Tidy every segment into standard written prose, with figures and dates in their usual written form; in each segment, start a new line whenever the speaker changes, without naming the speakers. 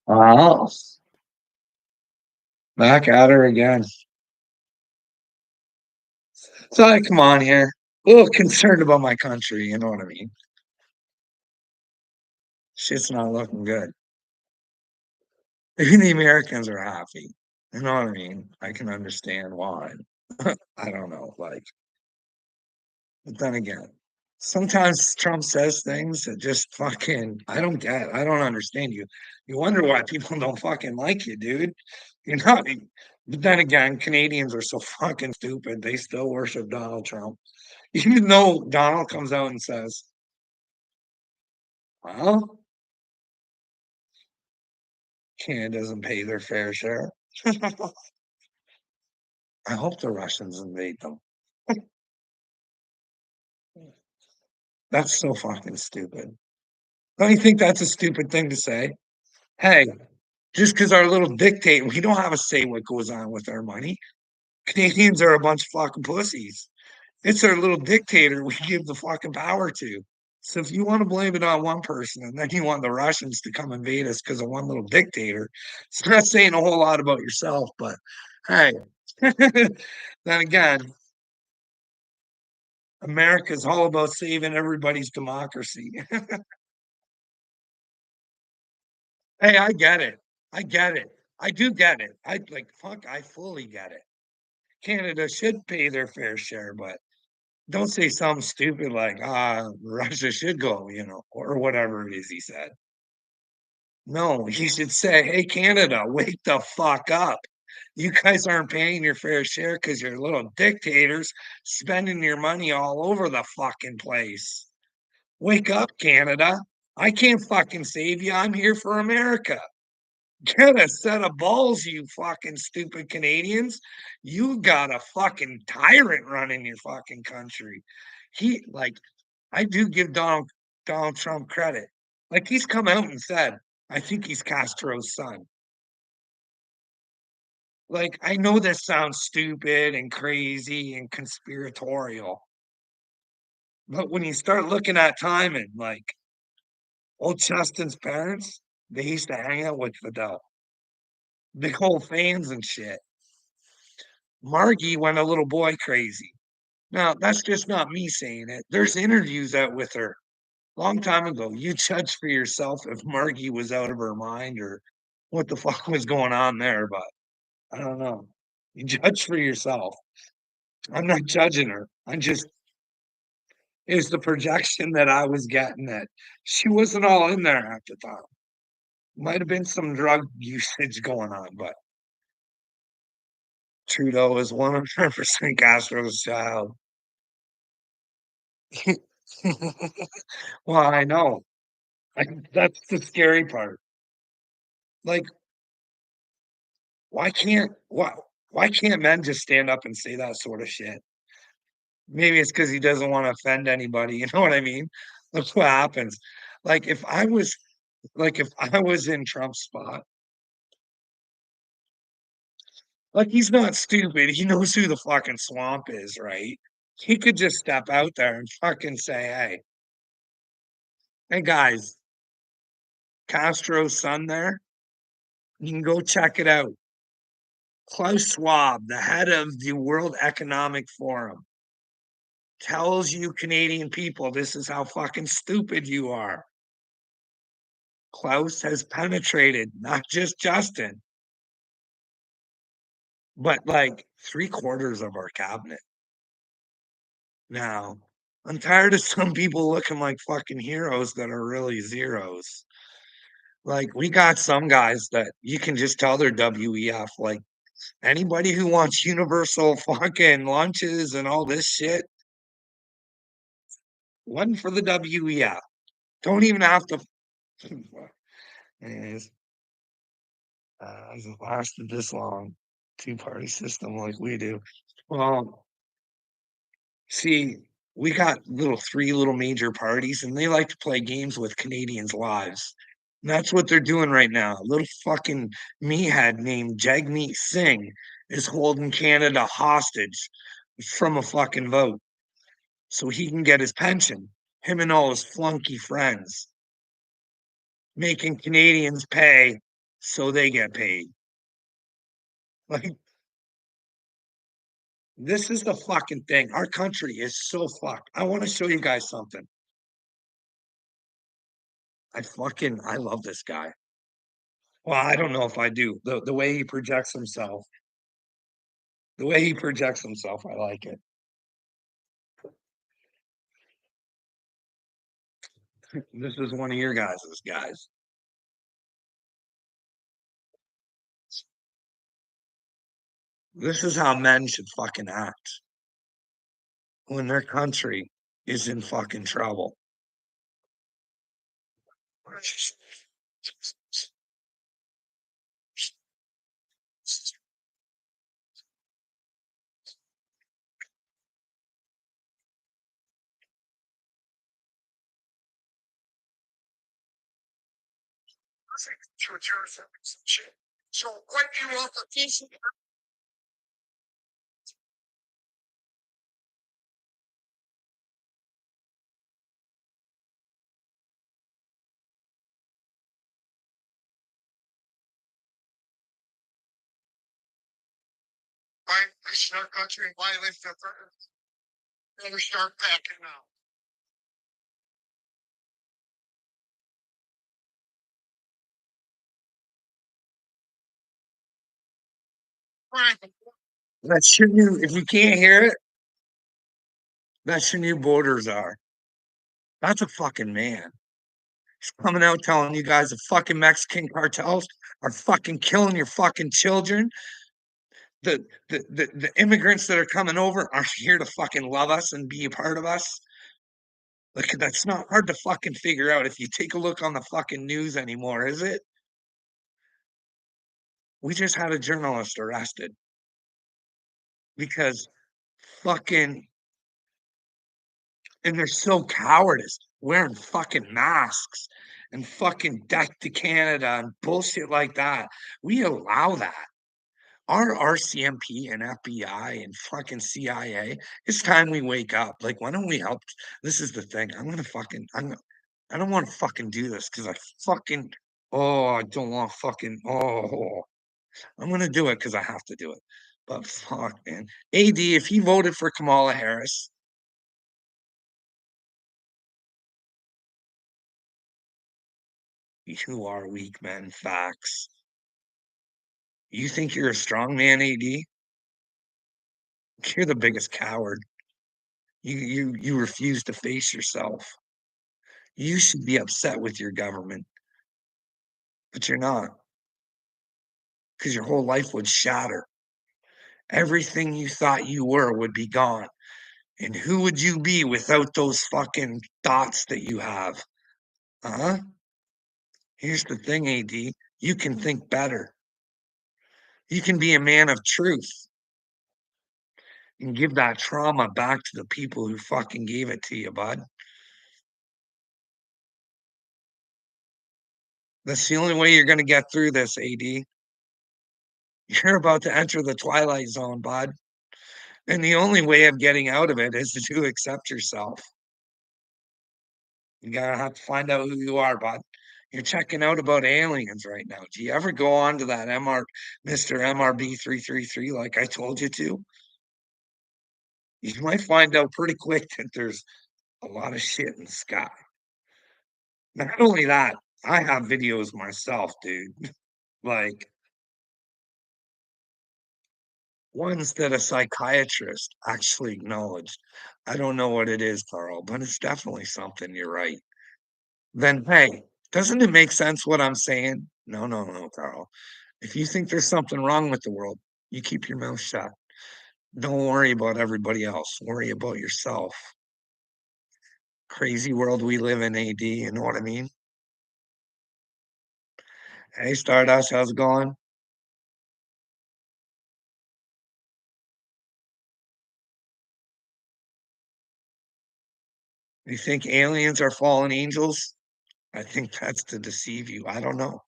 Wow. Back at her again. So I come on here. A little concerned about my country, you know what I mean? Shit's not looking good. Even the Americans are happy. You know what I mean? I can understand why. I don't know, like, but then again, sometimes Trump says things that just fucking I don't get. I don't understand you. You wonder why people don't fucking like you, dude. You know, but then again, Canadians are so fucking stupid. They still worship Donald Trump. Even though Donald comes out and says, well, Canada doesn't pay their fair share. I hope the Russians invade them. That's so fucking stupid. Don't you think that's a stupid thing to say? Hey, just because our little dictator, we don't have a say what goes on with our money. Canadians are a bunch of fucking pussies. It's our little dictator we give the fucking power to. So if you want to blame it on one person and then you want the Russians to come invade us because of one little dictator, it's not saying a whole lot about yourself, but hey, then again, America's all about saving everybody's democracy. Hey, I get it. I get it. I do get it. I like fuck, I fully get it. Canada should pay their fair share, but don't say something stupid like, Russia should go, or whatever it is he said. No, he should say, hey, Canada, wake the fuck up. You guys aren't paying your fair share because you're little dictators spending your money all over the fucking place. Wake up, Canada. I can't fucking save you. I'm here for America. Get a set of balls, you fucking stupid Canadians. You got a fucking tyrant running your fucking country. Like, I do give Donald Trump credit. Like, he's come out and said, I think he's Castro's son. Like, I know this sounds stupid and crazy and conspiratorial, but when you start looking at timing, like, old Justin's parents, they used to hang out with Fidel, big old fans and shit. Margie went a little boy crazy. Now, that's just not me saying it. There's interviews out with her long time ago. You judge for yourself if Margie was out of her mind or what the fuck was going on there, but I don't know. You judge for yourself. I'm not judging her. I'm just It's the projection that I was getting that she wasn't all in there at the time. Might have been some drug usage going on, but Trudeau is 100% Castro's child. Well, I know. That's the scary part. Like, why can't men just stand up and say that sort of shit? Maybe it's because he doesn't want to offend anybody. You know what I mean? That's what happens. Like if I was in Trump's spot, like he's not stupid. He knows who the fucking swamp is, right? He could just step out there and fucking say, hey guys, Castro's son there, you can go check it out. Klaus Schwab, the head of the World Economic Forum, tells you Canadian people this is how fucking stupid you are. Klaus has penetrated not just Justin, but like three-quarters of our cabinet. Now, I'm tired of some people looking like fucking heroes that are really zeros. Like, we got some guys that you can just tell they're WEF. Like, anybody who wants universal fucking lunches and all this shit, one for the WEF. Don't even have to. Anyways, hasn't lasted this long. Two-party system like we do. Well, see, we got three little major parties, and they like to play games with Canadians' lives. And that's what they're doing right now. A little fucking meathead named Jagmeet Singh is holding Canada hostage from a fucking vote so he can get his pension. Him and all his flunky friends making Canadians pay so they get paid. Like, this is the fucking thing. Our country is so fucked. I want to show you guys something. I love this guy. Well, I don't know if I do. The way he projects himself, the way he projects himself, I like it. This is one of your guys. This is how men should fucking act when their country is in fucking trouble. So when you want the peace, right? This is our country. Why live the better start packing now. Right. That's your new. If you can't hear it, that's your new borders are. That's a fucking man. He's coming out telling you guys the fucking Mexican cartels are fucking killing your fucking children. The immigrants that are coming over are here to fucking love us and be a part of us. Like, that's not hard to fucking figure out if you take a look on the fucking news anymore, is it? We just had a journalist arrested because fucking, and they're so cowardice, wearing fucking masks and fucking death to Canada and bullshit like that. We allow that. Our RCMP and FBI and fucking CIA, it's time we wake up. Like, why don't we help? This is the thing. I don't want to fucking do this because I don't want fucking, I'm going to do it because I have to do it. But fuck, man. AD, if he voted for Kamala Harris, you are weak, man. Facts. You think you're a strong man, AD? You're the biggest coward. You refuse to face yourself. You should be upset with your government, but you're not, because your whole life would shatter. Everything you thought you were would be gone. And who would you be without those fucking thoughts that you have? Huh? Here's the thing, AD. You can think better. You can be a man of truth and give that trauma back to the people who fucking gave it to you, bud. That's the only way you're going to get through this, AD. You're about to enter the twilight zone, bud. And the only way of getting out of it is to accept yourself. You gotta have to find out who you are, bud. You're checking out about aliens right now. Do you ever go on to that Mr. MRB 333 like I told you to? You might find out pretty quick that there's a lot of shit in the sky. Not only that, I have videos myself, dude. Like, ones that a psychiatrist actually acknowledged. I don't know what it is, Carl, but it's definitely something. You're right. Then, hey, doesn't it make sense what I'm saying? No, no, no, Carl. If you think there's something wrong with the world, you keep your mouth shut. Don't worry about everybody else. Worry about yourself. Crazy world we live in, AD. You know what I mean? Hey, Stardust, how's it going? You think aliens are fallen angels? I think that's to deceive you. I don't know.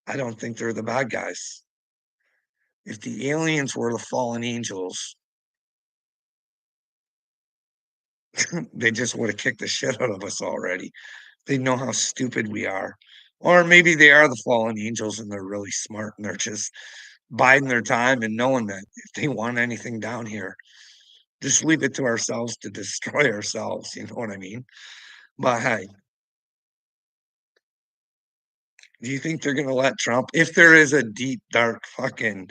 I don't think they're the bad guys. If the aliens were the fallen angels, they just would have kicked the shit out of us already. They know how stupid we are. Or maybe they are the fallen angels and they're really smart and they're just biding their time and knowing that if they want anything down here, just leave it to ourselves to destroy ourselves. You know what I mean? But hey, do you think they're gonna let Trump, if there is a deep, dark fucking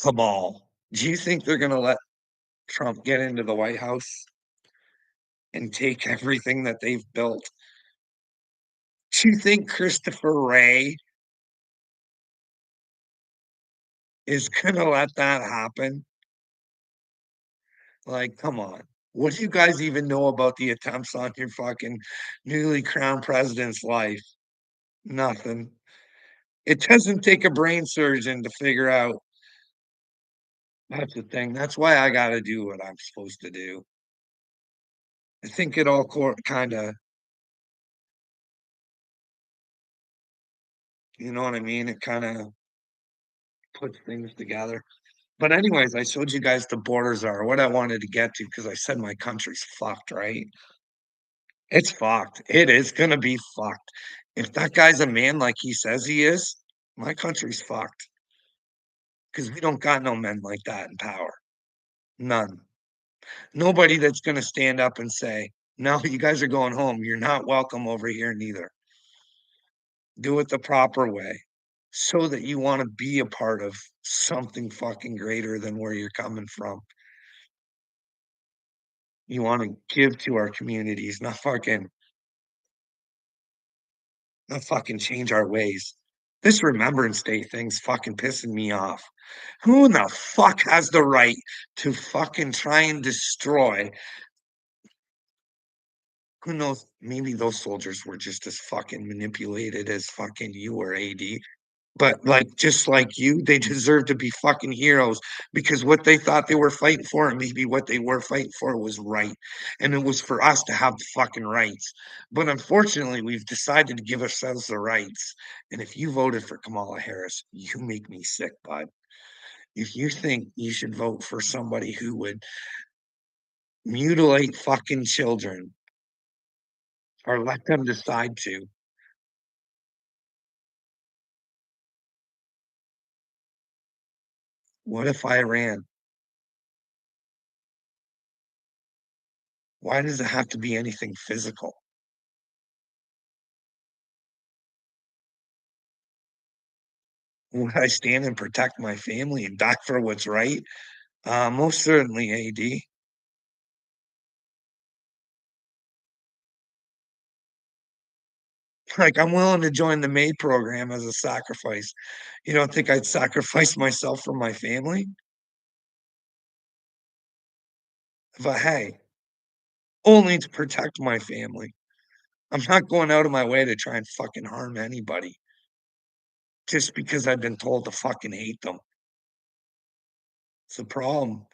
cabal, do you think they're gonna let Trump get into the White House and take everything that they've built? Do you think Christopher Wray is gonna let that happen? Like, come on. What do you guys even know about the attempts on your fucking newly crowned president's life? Nothing. It doesn't take a brain surgeon to figure out. That's the thing. That's why I gotta do what I'm supposed to do. I think it all kinda, you know what I mean? It kinda puts things together. But anyways, I showed you guys the borders are what I wanted to get to because I said my country's fucked, right? It's fucked. It is gonna be fucked. If that guy's a man like he says he is, my country's fucked. Because we don't got no men like that in power. None. Nobody that's gonna stand up and say, "No, you guys are going home. You're not welcome over here neither." Do it the proper way so that you wanna be a part of something fucking greater than where you're coming from. You wanna give to our communities, not fucking change our ways. This Remembrance Day thing's fucking pissing me off. Who in the fuck has the right to fucking try and destroy? Who knows? Maybe those soldiers were just as fucking manipulated as fucking you or AD. But like just like you, they deserve to be fucking heroes because what they thought they were fighting for and maybe what they were fighting for was right. And it was for us to have the fucking rights. But unfortunately, we've decided to give ourselves the rights. And if you voted for Kamala Harris, you make me sick, bud. If you think you should vote for somebody who would mutilate fucking children or let them decide to, what if I ran? Why does it have to be anything physical? Would I stand and protect my family and die for what's right? Most certainly, AD. Like, I'm willing to join the May program as a sacrifice. You don't think I'd sacrifice myself for my family? But hey, only to protect my family. I'm not going out of my way to try and fucking harm anybody just because I've been told to fucking hate them. It's a problem.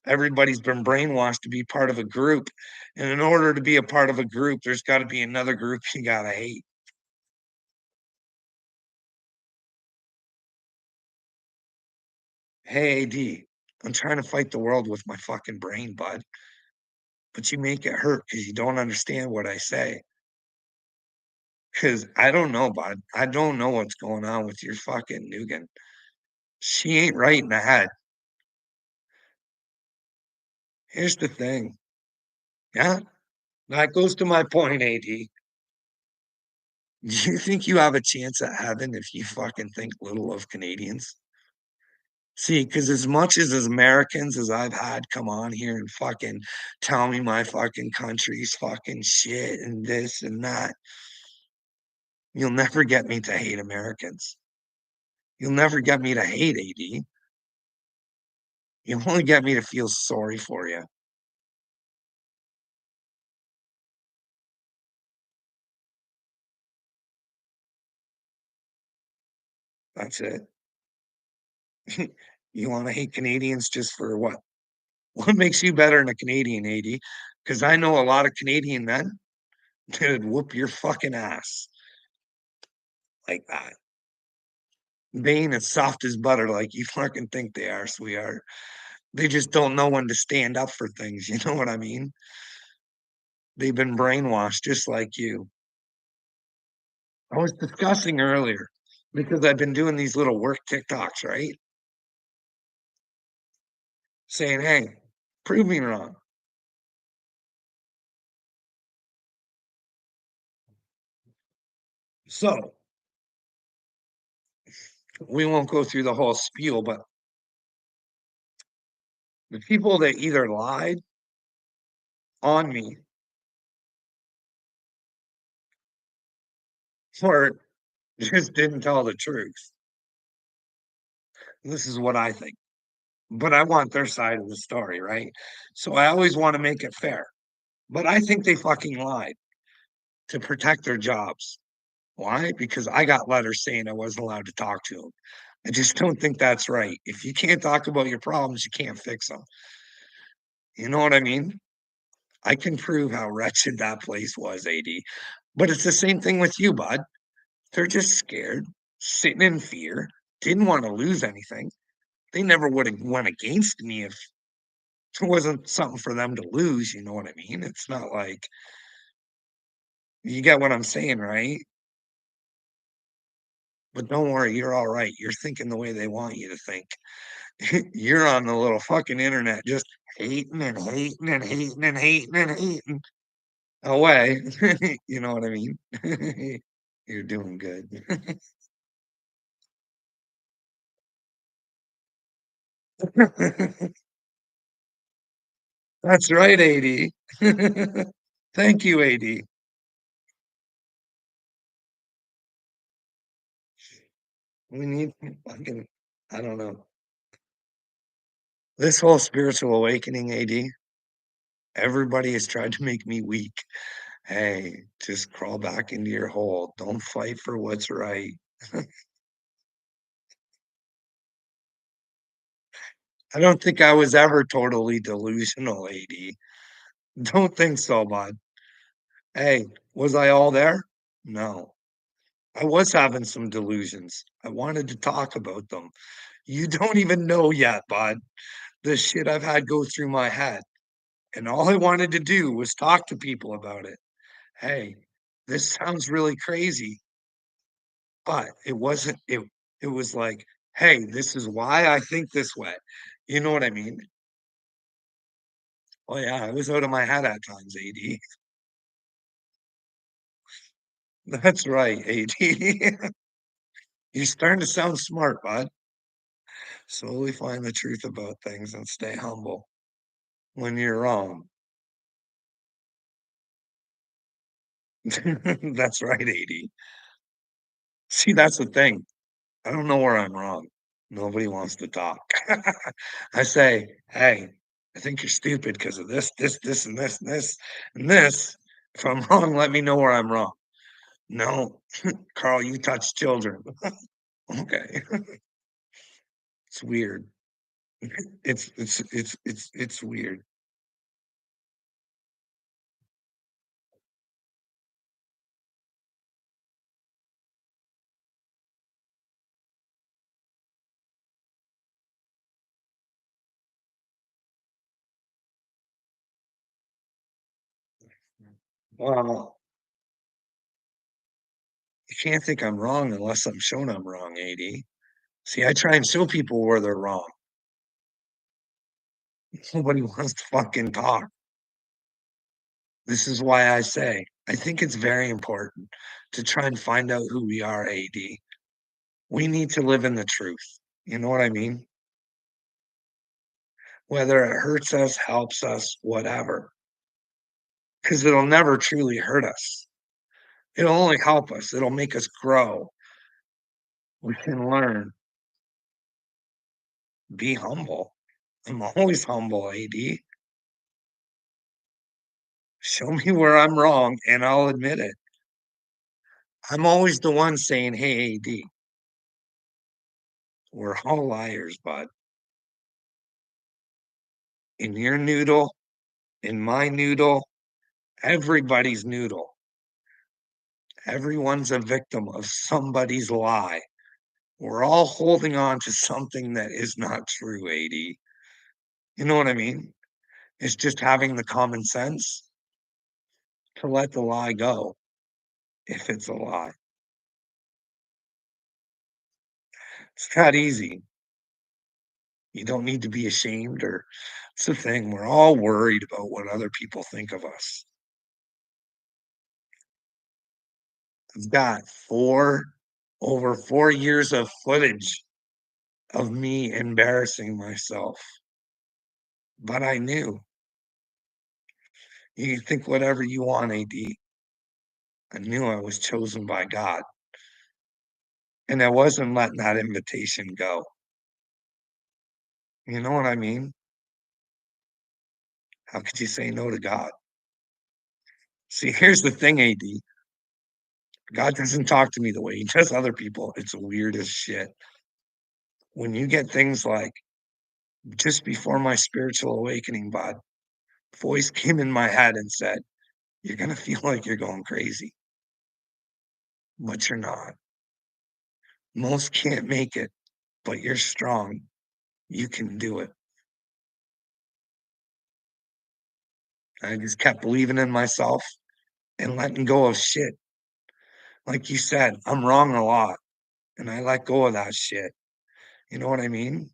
Everybody's been brainwashed to be part of a group. And in order to be a part of a group, there's got to be another group you got to hate. Hey, AD, I'm trying to fight the world with my fucking brain, bud. But you make it hurt because you don't understand what I say. Because I don't know, bud. I don't know what's going on with your fucking Nugan. She ain't right in the head. Here's the thing. Yeah, that goes to my point, AD. Do you think you have a chance at heaven if you fucking think little of Canadians? See, because as much as Americans as I've had come on here and fucking tell me my fucking country's fucking shit and this and that, you'll never get me to hate Americans. You'll never get me to hate AD. You'll only get me to feel sorry for you. That's it. You want to hate Canadians just for what? What makes you better than a Canadian, AD? Because I know a lot of Canadian men that would whoop your fucking ass like that. They ain't as soft as butter like you fucking think they are, sweetheart. They just don't know when to stand up for things. You know what I mean? They've been brainwashed just like you. I was discussing earlier because I've been doing these little work TikToks, right? Saying, hey, prove me wrong. So we won't go through the whole spiel, but the people that either lied on me or just didn't tell the truth. This is what I think. But I want their side of the story, right? So I always want to make it fair. But I think they fucking lied to protect their jobs. Why? Because I got letters saying I wasn't allowed to talk to them. I just don't think that's right. If you can't talk about your problems, you can't fix them. You know what I mean? I can prove how wretched that place was, AD. But it's the same thing with you, bud. They're just scared, sitting in fear, didn't want to lose anything. They never would have went against me if it wasn't something for them to lose. You know what I mean? It's not like you get what I'm saying, right? But don't worry, you're all right. You're thinking the way they want you to think. You're on the little fucking internet just hating and hating and hating and hating and hating away. You know what I mean? You're doing good. That's right, AD. Thank you, AD. We need fucking, I don't know. This whole spiritual awakening, AD, everybody has tried to make me weak. Hey, just crawl back into your hole. Don't fight for what's right. I don't think I was ever totally delusional, AD. Don't think so, bud. Hey, was I all there? No. I was having some delusions. I wanted to talk about them. You don't even know yet, bud, the shit I've had go through my head. And all I wanted to do was talk to people about it. Hey, this sounds really crazy, but it wasn't it was like, hey, this is why I think this way. You know what I mean? Oh yeah, I was out of my head at times, AD. That's right, AD. You're starting to sound smart, bud. Slowly find the truth about things and stay humble when you're wrong. That's right, AD. See, that's the thing. I don't know where I'm wrong. Nobody wants to talk. I say, hey, I think you're stupid because of this, and this, and this, and this. If I'm wrong, let me know where I'm wrong. No, Carl, you touch children. Okay. It's weird. It's weird. Well, you can't think I'm wrong unless I'm shown I'm wrong, AD. See, I try and show people where they're wrong. Nobody wants to fucking talk. This is why I say I think it's very important to try and find out who we are, AD. We need to live in the truth. You know what I mean? Whether it hurts us, helps us, whatever, because it'll never truly hurt us. It'll only help us. It'll make us grow. We can learn, be humble. I'm always humble, AD. Show me where I'm wrong and I'll admit it. I'm always the one saying, hey, AD, we're all liars, bud. In your noodle, in my noodle, everybody's noodle. Everyone's a victim of somebody's lie. We're all holding on to something that is not true, AD. You know what I mean? It's just having the common sense to let the lie go if it's a lie. It's that easy. You don't need to be ashamed or it's the thing, we're all worried about what other people think of us. I've got 4 years of footage of me embarrassing myself, but I knew. You can think whatever you want, AD. I knew I was chosen by God, and I wasn't letting that invitation go. You know what I mean? How could you say no to God? See, here's the thing, AD. God doesn't talk to me the way he does other people. It's weird as shit. When you get things like just before my spiritual awakening, bud, voice came in my head and said, "You're gonna feel like you're going crazy, but you're not. Most can't make it, but you're strong. You can do it." I just kept believing in myself and letting go of shit. Like you said, I'm wrong a lot, and I let go of that shit. You know what I mean?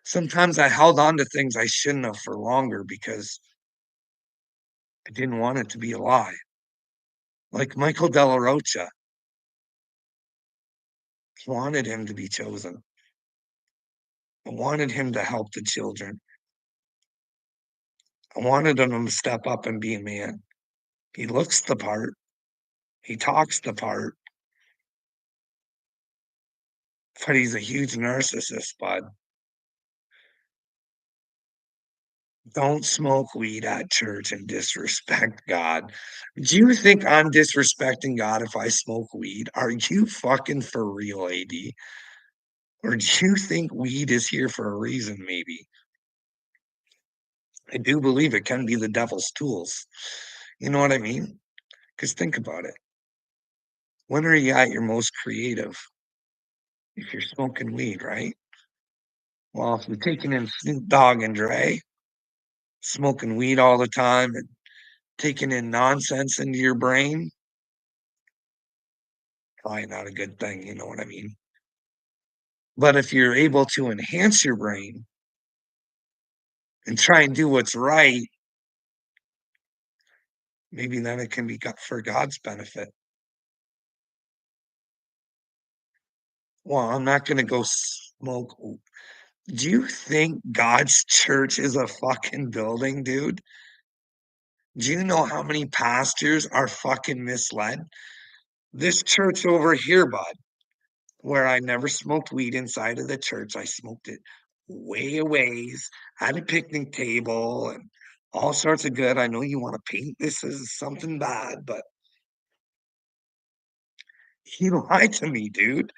Sometimes I held on to things I shouldn't have for longer because I didn't want it to be a lie. Like Michael Della Rocha wanted him to be chosen. I wanted him to help the children. I wanted him to step up and be a man. He looks the part. He talks the part, but he's a huge narcissist, bud. Don't smoke weed at church and disrespect God. Do you think I'm disrespecting God if I smoke weed? Are you fucking for real, AD? Or do you think weed is here for a reason, maybe? I do believe it can be the devil's tools. You know what I mean? Because think about it. When are you at your most creative? If you're smoking weed, right? Well, if you're taking in Snoop Dogg and Dre, smoking weed all the time and taking in nonsense into your brain, probably not a good thing, you know what I mean? But if you're able to enhance your brain and try and do what's right, maybe then it can be for God's benefit. Well, I'm not gonna go smoke. Do you think God's church is a fucking building, dude? Do you know how many pastors are fucking misled? This church over here, bud, where I never smoked weed inside of the church. I smoked it way a ways, had a picnic table and all sorts of good. I know you want to paint this as something bad, but he lied to me, dude.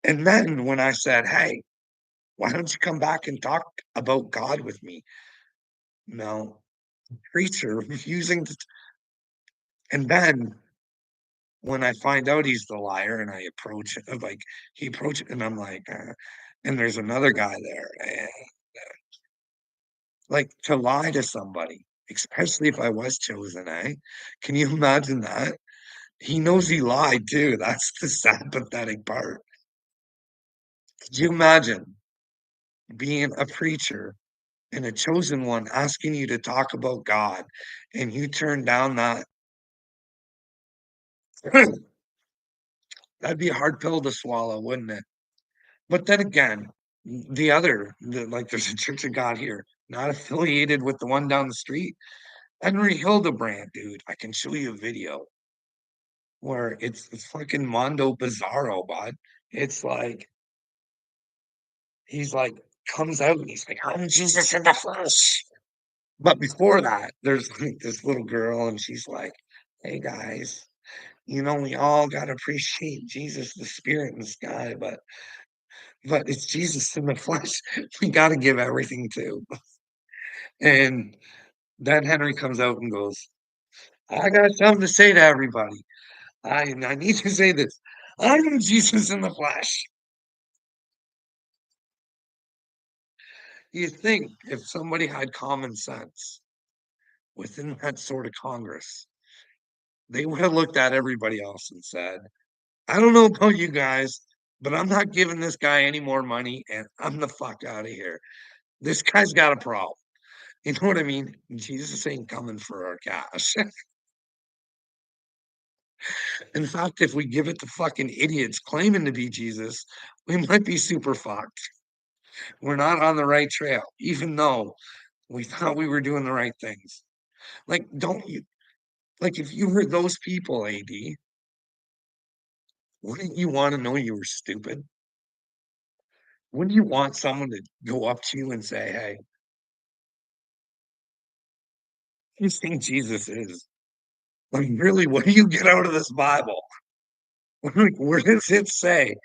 And then when I said, "Hey, why don't you come back and talk about God with me?" No, preacher refusing to. And then when I find out he's the liar and I approach it, like he approached and I'm like, and there's another guy there. Like, to lie to somebody, especially if I was chosen, eh? Can you imagine that? He knows he lied too, that's the sad, pathetic part. Could you imagine being a preacher and a chosen one asking you to talk about God, and you turn down that that'd be a hard pill to swallow, wouldn't it? But then again, like, there's a Church of God here, not affiliated with the one down the street. Henry Hildebrand, dude, I can show you a video. Where it's fucking Mondo Bizarro, bud. It's like he's like comes out and he's like, "I'm Jesus in the flesh." But before that, there's like this little girl and she's like, "Hey guys, we all gotta appreciate Jesus, the spirit in the sky, but it's Jesus in the flesh. We gotta give everything to." And then Henry comes out and goes, "I got something to say to everybody. I need to say this. I am Jesus in the flesh." You think if somebody had common sense within that sort of Congress, they would have looked at everybody else and said, "I don't know about you guys. but I'm not giving this guy any more money, and I'm the fuck out of here. This guy's got a problem. You know what I mean? Jesus ain't coming for our cash. In fact, if we give it to fucking idiots claiming to be Jesus, we might be super fucked. We're not on the right trail, even though we thought we were doing the right things. Like, don't you like if you were those people, AD, wouldn't you want to know you were stupid? Wouldn't you want someone to go up to you and say, "Hey, you think Jesus is? Like, really, what do you get out of this Bible? Like, where does it say?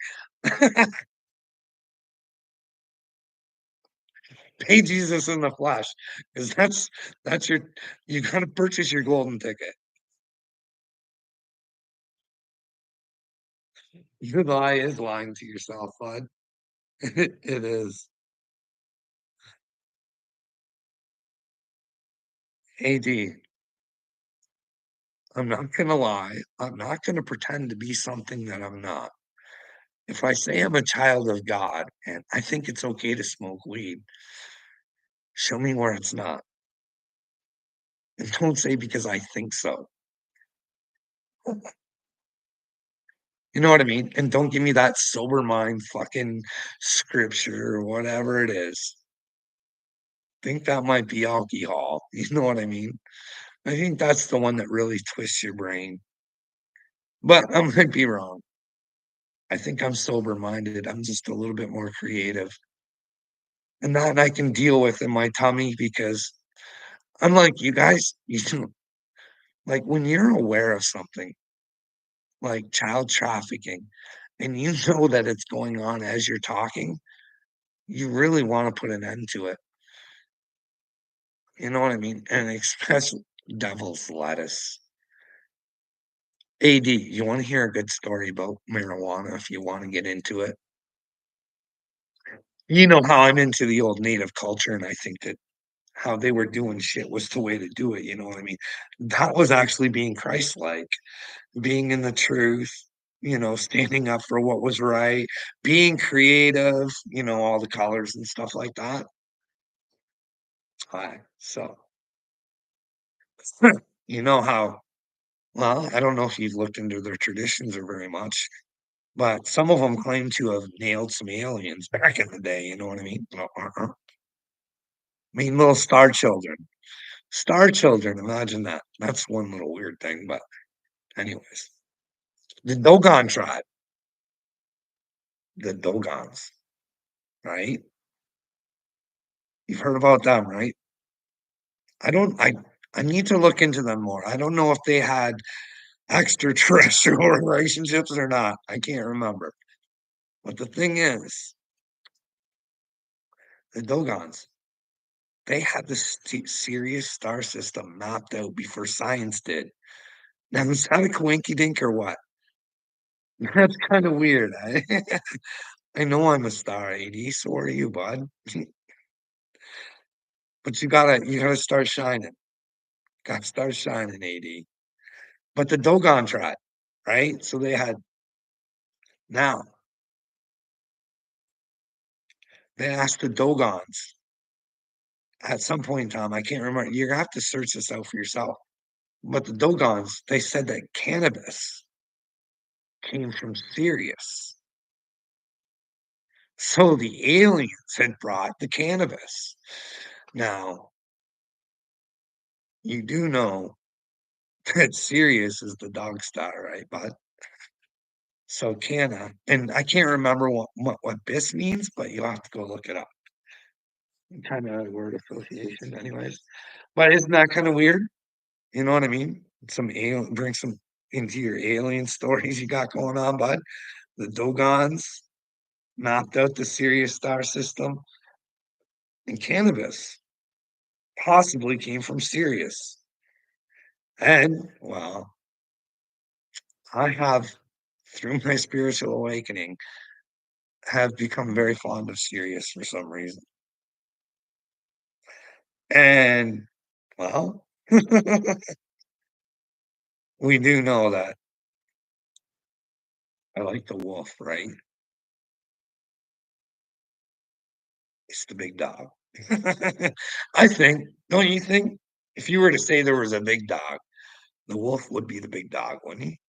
Pay Jesus in the flesh, because that's your you gotta purchase your golden ticket. Your lie is lying to yourself, bud. It is. AD, I'm not gonna lie. I'm not gonna pretend to be something that I'm not. If I say I'm a child of God and I think it's okay to smoke weed, show me where it's not. And don't say because I think so. You know what I mean? And don't give me that sober mind fucking scripture or whatever it is. Think that might be alcohol. You know what I mean? I think that's the one that really twists your brain. But I might be wrong. I think I'm sober minded. I'm just a little bit more creative. And that I can deal with in my tummy because unlike you guys, you know, like when you're aware of something like child trafficking and you know that it's going on as you're talking, you really want to put an end to it. You know what I mean? And especially devil's lettuce. AD, you want to hear a good story about marijuana if you want to get into it? You know how I'm into the old native culture, and I think that how they were doing shit was the way to do it, you know what I mean? That was actually being Christ-like, being in the truth, standing up for what was right, being creative, all the colors and stuff like that. So, you know how well, I don't know if you've looked into their traditions or very much, but some of them claim to have nailed some aliens back in the day, you know what I mean? I mean, little star children. Star children, imagine that. That's one little weird thing, but anyways. The Dogon tribe, the Dogons, right? You've heard about them, right? I don't I need to look into them more. I don't know if they had extraterrestrial relationships or not. I can't remember. But the thing is, the Dogons, they had this Sirius star system mapped out before science did. Now, is that a coinky dink or what? That's kind of weird. I know I'm a star 80, so are you, bud. But you gotta start shining. Gotta start shining, AD. But the Dogon tribe, right? So they had now they asked the Dogons at some point in time. I can't remember. You're gonna have to search this out for yourself. But the Dogons, they said that cannabis came from Sirius. So the aliens had brought the cannabis. Now, you do know that Sirius is the dog star, right, bud? So Canna, and I can't remember what bis means, but you'll have to go look it up. Kind of word association, anyways. But isn't that kind of weird? You know what I mean? Bring some into your alien stories you got going on, bud. The Dogons mapped out the Sirius star system, and cannabis possibly came from Sirius. And well, I have, through my spiritual awakening, have become very fond of Sirius for some reason. And well, we do know that I like the wolf, right? It's the big dog. I think, don't you think? If you were to say there was a big dog, the wolf would be the big dog, wouldn't he?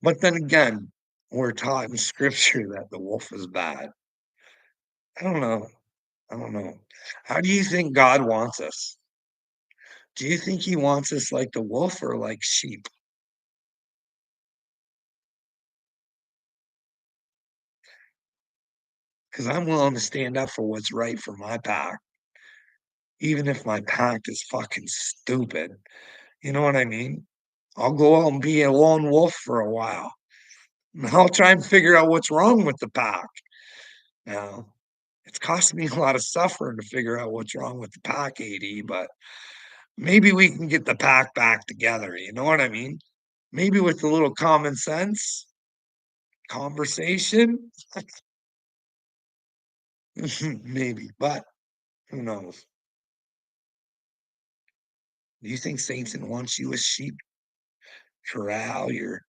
But then again, we're taught in scripture that the wolf is bad. I don't know. I don't know. How do you think God wants us? Do you think he wants us like the wolf or like sheep? Because I'm willing to stand up for what's right for my pack, even if my pack is fucking stupid. You know what I mean? I'll go out and be a lone wolf for a while. I'll try and figure out what's wrong with the pack. Now, it's costing me a lot of suffering to figure out what's wrong with the pack, AD, but maybe we can get the pack back together. You know what I mean? Maybe with a little common sense, conversation, maybe, but who knows? Do you think Satan wants you as sheep? Corral your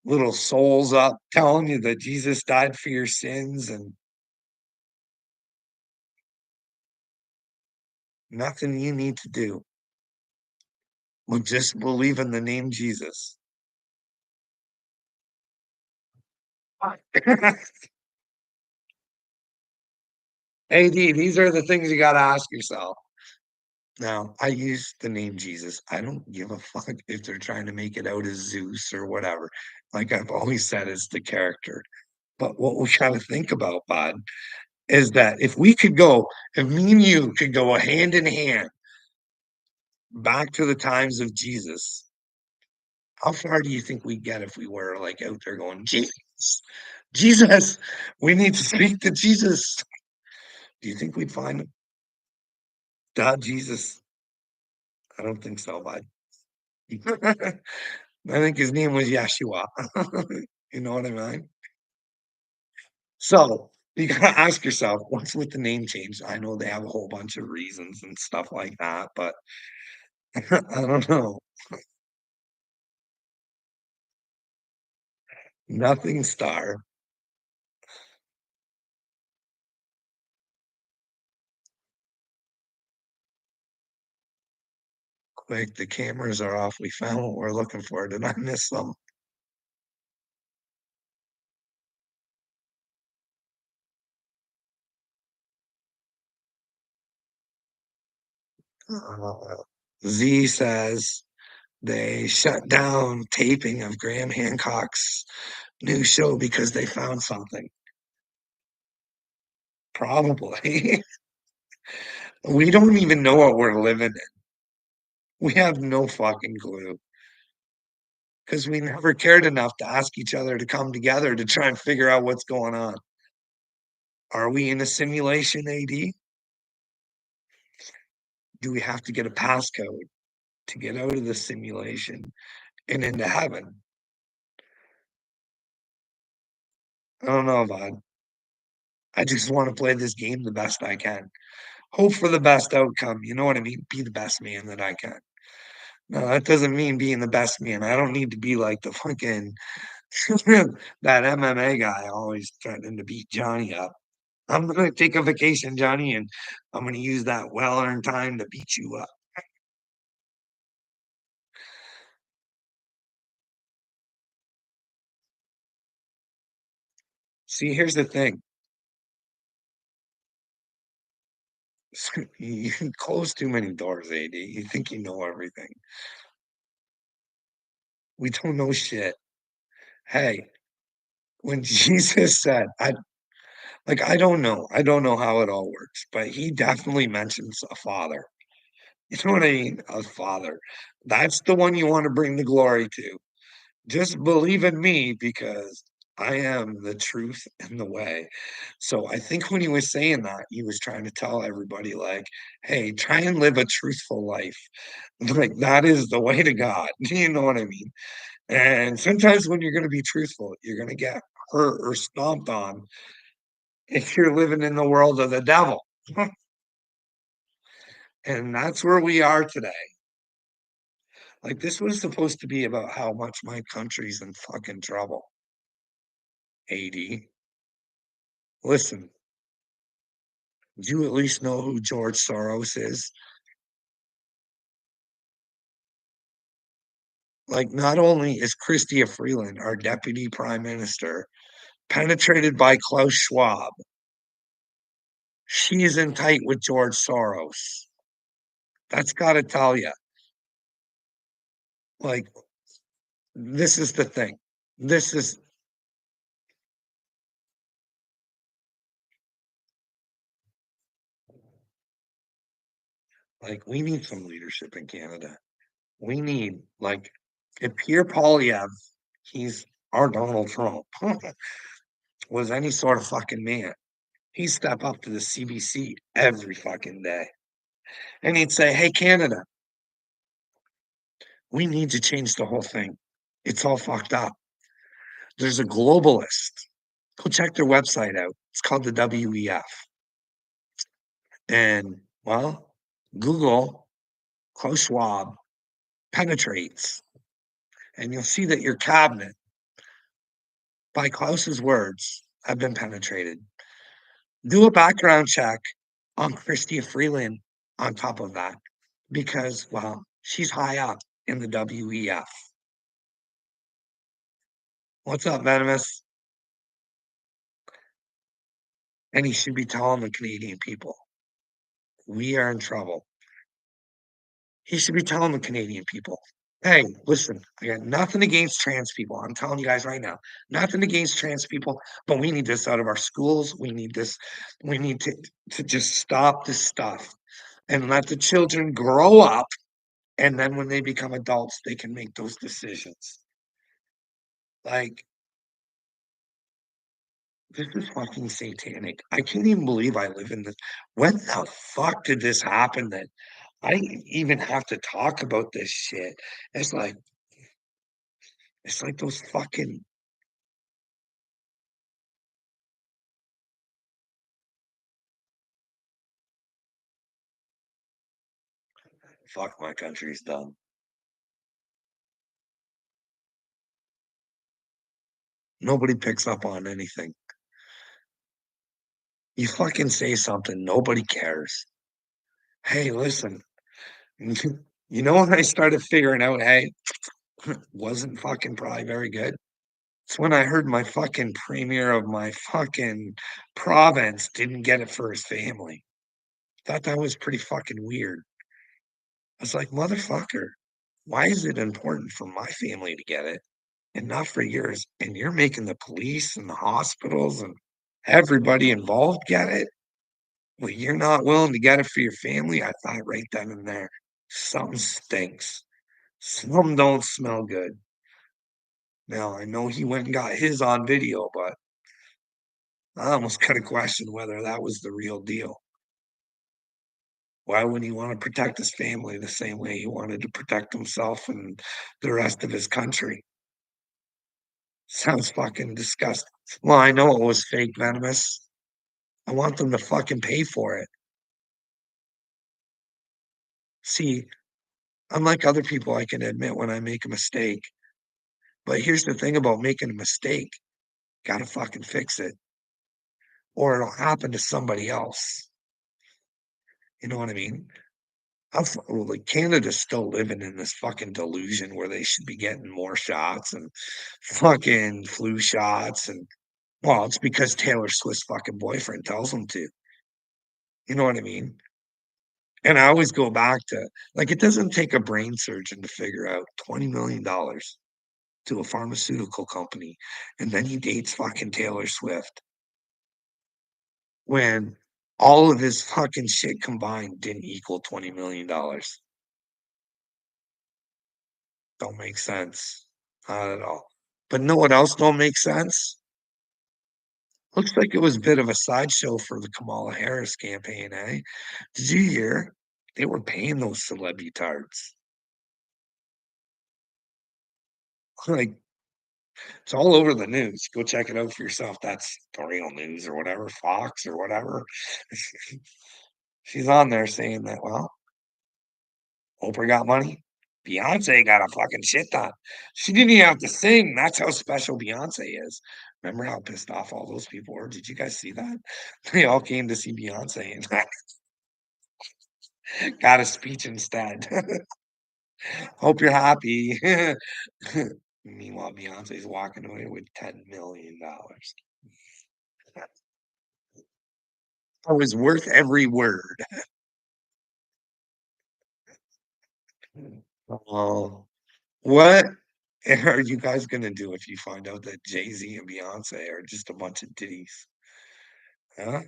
little souls up, telling you that Jesus died for your sins and nothing you need to do. Well, just believe in the name Jesus. AD, these are the things you got to ask yourself. Now, I use the name Jesus. I don't give a fuck if they're trying to make it out as Zeus or whatever. Like I've always said, it's the character. But what we got to think about, bud, is that if me and you could go hand in hand back to the times of Jesus, how far do you think we'd get if we were like out there going, Jesus, Jesus, we need to speak to Jesus? Do you think we'd find him? God, Jesus? I don't think so, bud. I think his name was Yeshua. You know what I mean? So you gotta ask yourself, what's with the name change? I know they have a whole bunch of reasons and stuff like that, but I don't know. Nothing star. Quick, the cameras are off. We found what we're looking for. Did I miss some? Uh, Z says they shut down taping of Graham Hancock's new show because they found something. Probably. We don't even know what we're living in. We have no fucking clue because we never cared enough to ask each other to come together to try and figure out what's going on. Are we in a simulation, AD? Do we have to get a passcode to get out of the simulation and into heaven? I don't know, Vod. I just want to play this game the best I can. Hope for the best outcome. You know what I mean? Be the best man that I can. No, that doesn't mean being the best man. I don't need to be like the fucking that MMA guy always threatening to beat Johnny up. I'm gonna take a vacation, Johnny, and I'm gonna use that well-earned time to beat you up. See, here's the thing. You close too many doors, AD. You think you know everything. We don't know shit. Hey, when Jesus said, I don't know. I don't know how it all works, but he definitely mentions a father. You know what I mean? A father. That's the one you want to bring the glory to. Just believe in me because I am the truth and the way. So I think when he was saying that, he was trying to tell everybody, like, hey, try and live a truthful life. Like, that is the way to God. You know what I mean? And sometimes when you're going to be truthful, you're going to get hurt or stomped on if you're living in the world of the devil. And that's where we are today. Like, this was supposed to be about how much my country's in fucking trouble. AD. Listen, Do you at least know who George Soros is? Like, not only is Chrystia Freeland, our deputy prime minister, penetrated by Klaus Schwab, she's in tight with George Soros. That's got to tell you. Like, this is the thing. This is like, we need some leadership in Canada. We need, like, if Pierre Poilievre, he's our Donald Trump, was any sort of fucking man, he'd step up to the CBC every fucking day and he'd say, hey, Canada, we need to change the whole thing. It's all fucked up. There's a globalist. Go check their website out. It's called the WEF. And, well, Google Klaus Schwab penetrates, and you'll see that your cabinet, by Klaus's words, have been penetrated. Do a background check on Chrystia Freeland on top of that, because, well, she's high up in the WEF. What's up, Venomous? And he should be telling the Canadian people, we are in trouble. He should be telling the Canadian people, hey, listen, I got nothing against trans people. I'm telling you guys right now, nothing against trans people, but we need this out of our schools. We need this. We need to just stop this stuff and let the children grow up. And then when they become adults, they can make those decisions. Like, this is fucking satanic. I can't even believe I live in this. When the fuck did this happen that I even have to talk about this shit? It's like those fucking fuck my country's done. Nobody picks up on anything. You fucking say something, nobody cares. Hey, listen, you know when I started figuring out, hey, wasn't fucking probably very good? It's when I heard my fucking premier of my fucking province didn't get it for his family. Thought that was pretty fucking weird. I was like, motherfucker, why is it important for my family to get it and not for yours? And you're making the police and the hospitals and everybody involved get it? Well, you're not willing to get it for your family. I thought right then and there, something stinks. Some don't smell good. Now, I know he went and got his on video, but I almost got to question whether that was the real deal. Why wouldn't he want to protect his family the same way he wanted to protect himself and the rest of his country? Sounds fucking disgusting. Well, I know it was fake venomous. I want them to fucking pay for it. See, unlike other people, I can admit when I make a mistake. But here's the thing about making a mistake. Gotta fucking fix it, or it'll happen to somebody else. You know what I mean? Well, like Canada's still living in this fucking delusion where they should be getting more shots and fucking flu shots, and well, it's because Taylor Swift's fucking boyfriend tells them to. You know what I mean? And I always go back to like it doesn't take a brain surgeon to figure out $20 million to a pharmaceutical company, and then he dates fucking Taylor Swift when all of his fucking shit combined didn't equal $20 million. Don't make sense. Not at all. But know what else don't make sense? Looks like it was a bit of a sideshow for the Kamala Harris campaign, eh? Did you hear? They were paying those celebritards. Like, it's all over the news. Go check it out for yourself. That's the real news or whatever, Fox or whatever. She's on there saying that, well, Oprah got money. Beyonce got a fucking shit ton. She didn't even have to sing. That's how special Beyonce is. Remember how pissed off all those people were? Did you guys see that? They all came to see Beyonce and got a speech instead. Hope you're happy. Meanwhile, Beyonce's walking away with $10 million. It was worth every word. Oh, what are you guys gonna do if you find out that Jay-Z and Beyonce are just a bunch of ditties? Huh?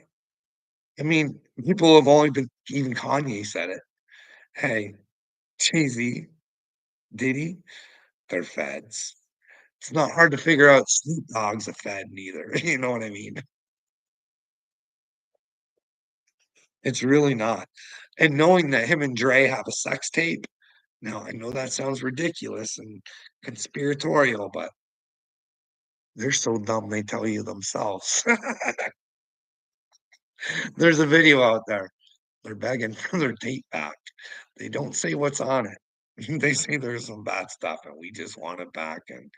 I mean, people have only been even Kanye said it. Hey, Jay-Z, Diddy, they're feds. It's not hard to figure out Snoop Dogg's a fed neither. You know what I mean? It's really not. And knowing that him and Dre have a sex tape, now I know that sounds ridiculous and conspiratorial, but they're so dumb they tell you themselves. There's a video out there. They're begging for their tape back. They don't say what's on it. They say there's some bad stuff and we just want it back and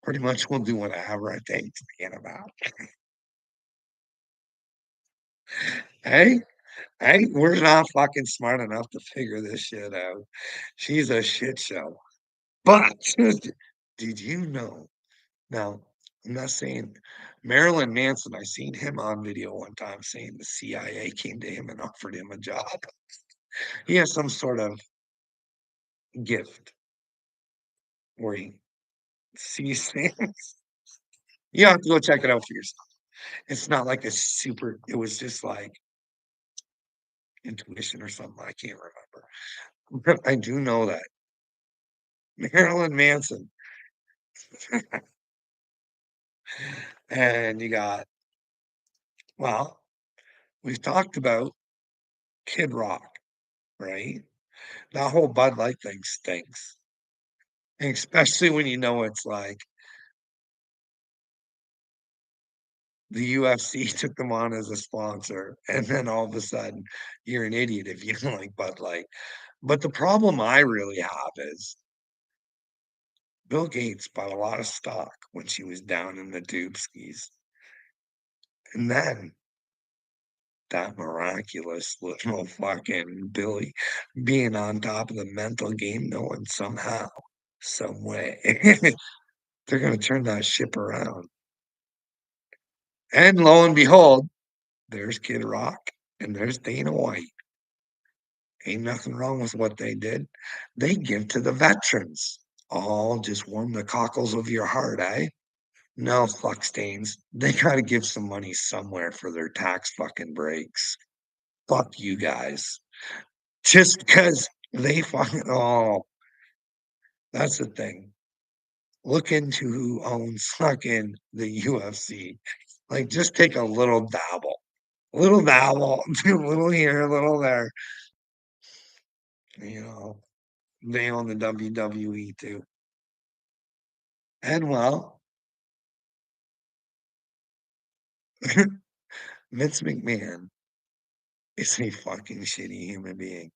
pretty much we'll do whatever it takes to get it back. Hey, hey, we're not fucking smart enough to figure this shit out. She's a shit show. But did you know? Now, I'm not saying Marilyn Manson, I seen him on video one time saying the CIA came to him and offered him a job. He has some sort of gift where he sees things. You have to go check it out for yourself. It's not like a super, it was just like intuition or something. I can't remember. But I do know that Marilyn Manson, and you got, well, we've talked about Kid Rock, right? That whole Bud Light thing stinks. And especially when you know it's like the UFC took them on as a sponsor, and then all of a sudden you're an idiot if you don't like Bud Light. But the problem I really have is Bill Gates bought a lot of stock when she was down in the tube skis. And then that miraculous little fucking Billy being on top of the mental game, knowing somehow, some way, they're going to turn that ship around. And lo and behold, there's Kid Rock and there's Dana White. Ain't nothing wrong with what they did. They give to the veterans. All just warm the cockles of your heart, eh? No, fuck stains. They gotta give some money somewhere for their tax fucking breaks. Fuck you guys. Just because they fucking, oh, that's the thing. Look into who owns fucking the UFC. Like, just take a little dabble. Little dabble, a little here, a little there. You know, they own the WWE too. And well, Vince McMahon is a fucking shitty human being.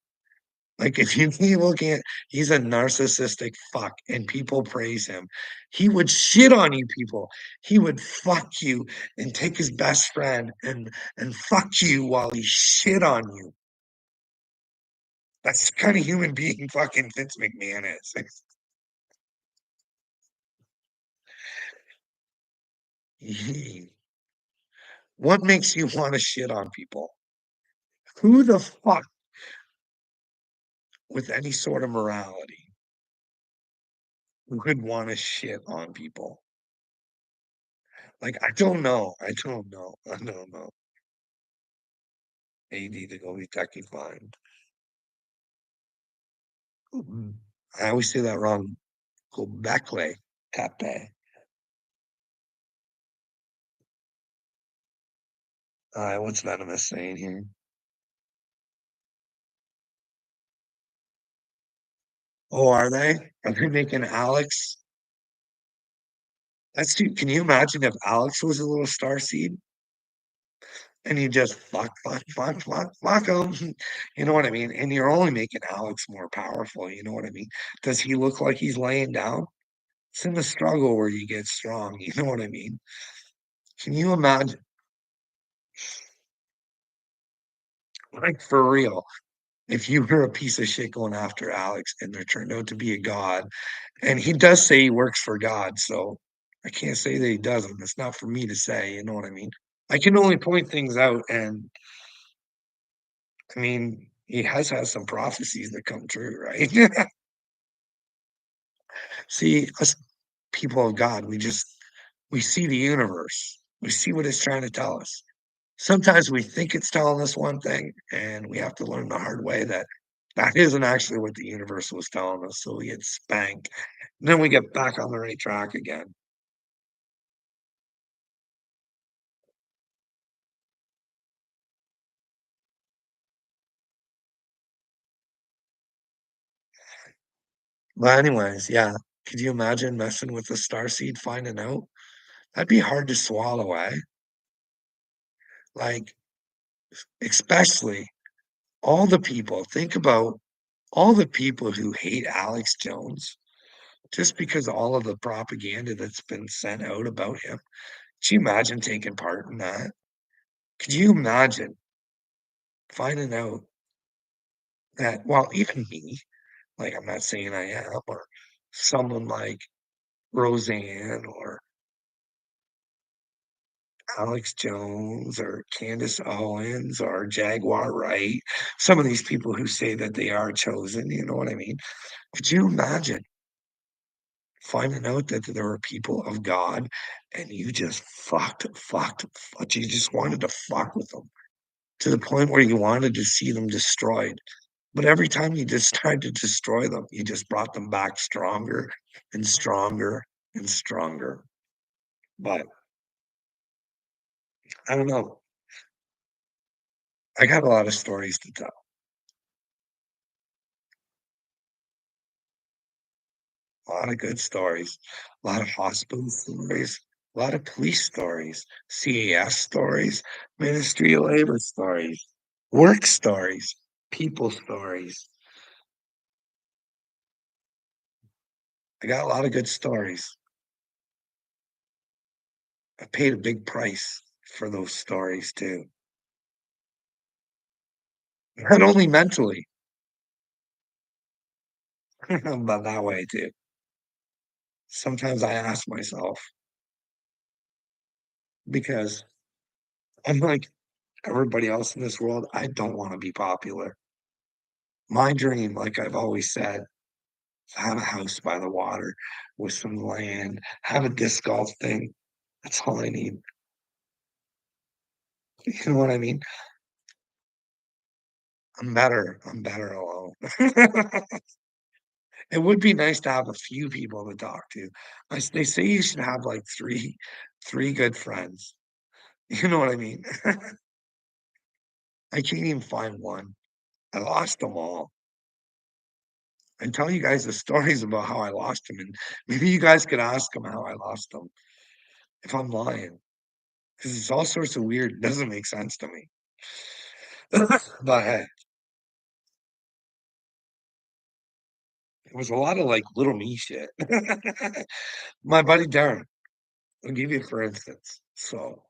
Like if you look at, he's a narcissistic fuck, and people praise him. He would shit on you, people. He would fuck you and take his best friend and fuck you while he shit on you. That's the kind of human being fucking Vince McMahon is. What makes you want to shit on people? Who the fuck with any sort of morality would want to shit on people? Like, I don't know. I don't know. I don't know. AD to go be techie fine. I always say that wrong. Go Bekle. Tepe. What's Venomous saying here? Oh, are they? Are they making Alex? That's too, can you imagine if Alex was a little star seed and you just fuck him? You know what I mean? And you're only making Alex more powerful. You know what I mean? Does he look like he's laying down? It's in the struggle where you get strong. You know what I mean? Can you imagine, like, for real, if you were a piece of shit going after Alex and there turned out to be a god, and he does say he works for God, so I can't say that he doesn't. It's not for me to say, you know what I mean? I can only point things out, and I mean, he has had some prophecies that come true, right? See, us people of God, we see the universe. We see what it's trying to tell us. Sometimes we think it's telling us one thing, and we have to learn the hard way that that isn't actually what the universe was telling us. So we get spanked. And then we get back on the right track again. But anyways, yeah. Could you imagine messing with the starseed, finding out? That'd be hard to swallow, eh? Like, especially all the people. Think about all the people who hate Alex Jones just because of all of the propaganda that's been sent out about him. Could you imagine taking part in that? Could you imagine finding out that, well, even me, like, I'm not saying I am, or someone like Roseanne or Alex Jones or Candace Owens or Jaguar Wright, some of these people who say that they are chosen, you know what I mean? Could you imagine finding out that there were people of God and you just fucked, you just wanted to fuck with them to the point where you wanted to see them destroyed. But every time you just tried to destroy them, you just brought them back stronger and stronger and stronger. But I don't know. I got a lot of stories to tell, a lot of good stories, a lot of hospital stories, a lot of police stories, CAS stories, Ministry of Labor stories, work stories, people stories. I got a lot of good stories. I paid a big price for those stories too. Not only mentally, but that way too. Sometimes I ask myself, because I'm like everybody else in this world, I don't want to be popular. My dream, like I've always said, is have a house by the water with some land, have a disc golf thing. That's all I need. You know what I mean? I'm better alone. It would be nice to have a few people to talk to. They say you should have like three good friends. You know what I mean? I can't even find one. I lost them all. And tell you guys the stories about how I lost them, and maybe you guys could ask them how I lost them if I'm lying, because it's all sorts of weird. It doesn't make sense to me. But hey, it was a lot of like little me shit. My buddy Darren, I'll give you for instance. So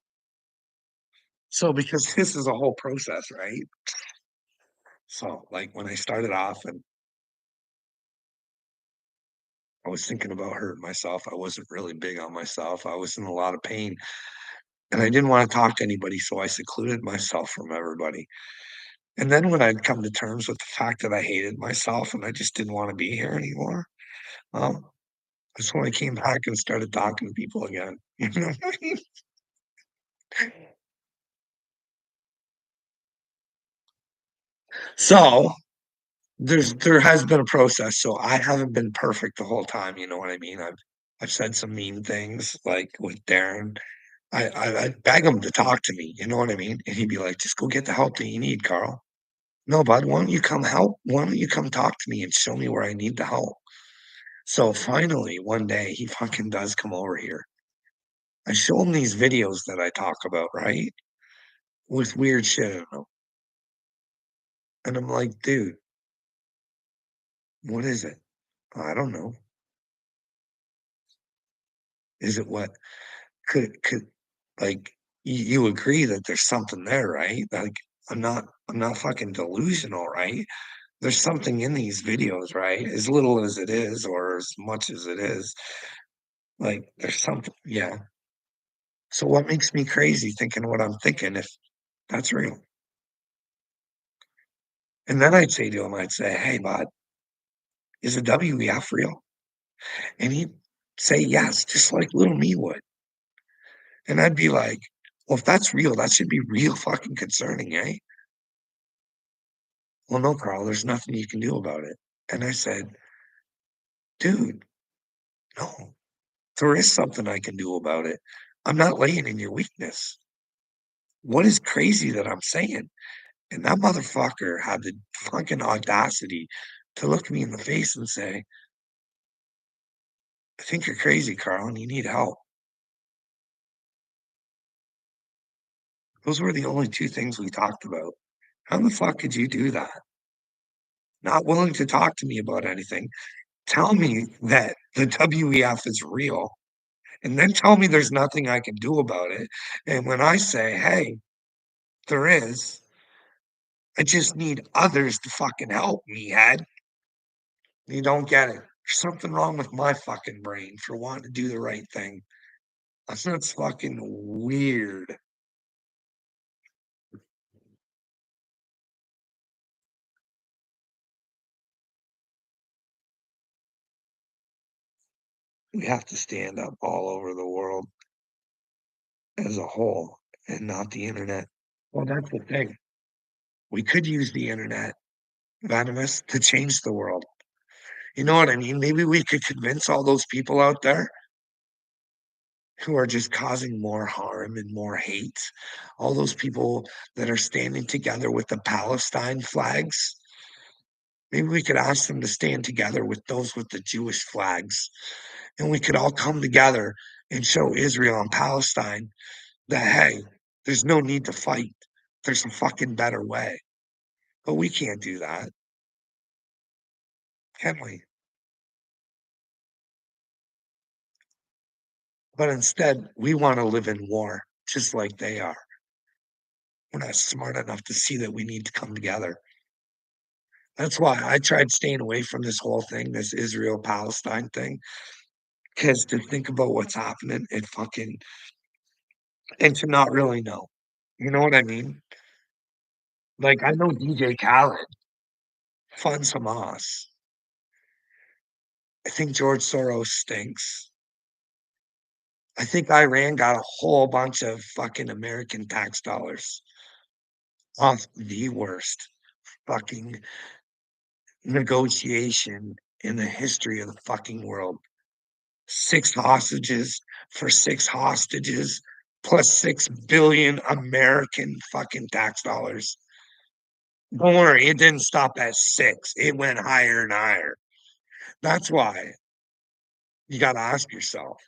because this is a whole process, right? So like when I started off and I was thinking about hurting myself, I wasn't really big on myself. I was in a lot of pain and I didn't want to talk to anybody, so I secluded myself from everybody. And then when I'd come to terms with the fact that I hated myself and I just didn't want to be here anymore, well, that's when I came back and started talking to people again. You know what I mean? So there has been a process. So I haven't been perfect the whole time. You know what I mean? I've said some mean things like with Darren. I'd beg him to talk to me. You know what I mean? And he'd be like, "Just go get the help that you need, Carl." No, bud. Why don't you come help? Why don't you come talk to me and show me where I need the help? So finally, one day, he fucking does come over here. I show him these videos that I talk about, right? With weird shit in them. And I'm like, dude, what is it? I don't know. Is it what? Could it could? Like, you agree that there's something there, right? Like, I'm not fucking delusional, right? There's something in these videos, right? As little as it is or as much as it is, like, there's something, yeah. So what makes me crazy thinking what I'm thinking if that's real? And then I'd say to him, I'd say, "Hey, bud, is the WEF real?" And he'd say, "Yes," just like little me would. And I'd be like, "Well, if that's real, that should be real fucking concerning, eh?" "Well, no, Carl, there's nothing you can do about it." And I said, "Dude, no, there is something I can do about it. I'm not laying in your weakness. What is crazy that I'm saying?" And that motherfucker had the fucking audacity to look me in the face and say, "I think you're crazy, Carl, and you need help." Those were the only 2 things we talked about. How the fuck could you do that? Not willing to talk to me about anything. Tell me that the WEF is real, and then tell me there's nothing I can do about it. And when I say, "Hey, there is, I just need others to fucking help me, Ed." You don't get it. There's something wrong with my fucking brain for wanting to do the right thing. That's fucking weird. We have to stand up all over the world as a whole and not the internet. Well, that's the thing. We could use the internet, venomous, to change the world. You know what I mean? Maybe we could convince all those people out there who are just causing more harm and more hate, all those people that are standing together with the Palestine flags. Maybe we could ask them to stand together with those with the Jewish flags, and we could all come together and show Israel and Palestine that, hey, there's no need to fight. There's a fucking better way. But we can't do that, can we? But instead, we want to live in war just like they are. We're not smart enough to see that we need to come together. That's why I tried staying away from this whole thing, this Israel Palestine thing, because to think about what's happening, it fucking, and to not really know. You know what I mean? Like, I know DJ Khaled funds Hamas. I think George Soros stinks. I think Iran got a whole bunch of fucking American tax dollars off the worst fucking negotiation in the history of the fucking world. 6 hostages for 6 hostages plus 6 billion American fucking tax dollars. Don't worry, it didn't stop at 6. It went higher and higher. That's why you gotta ask yourself,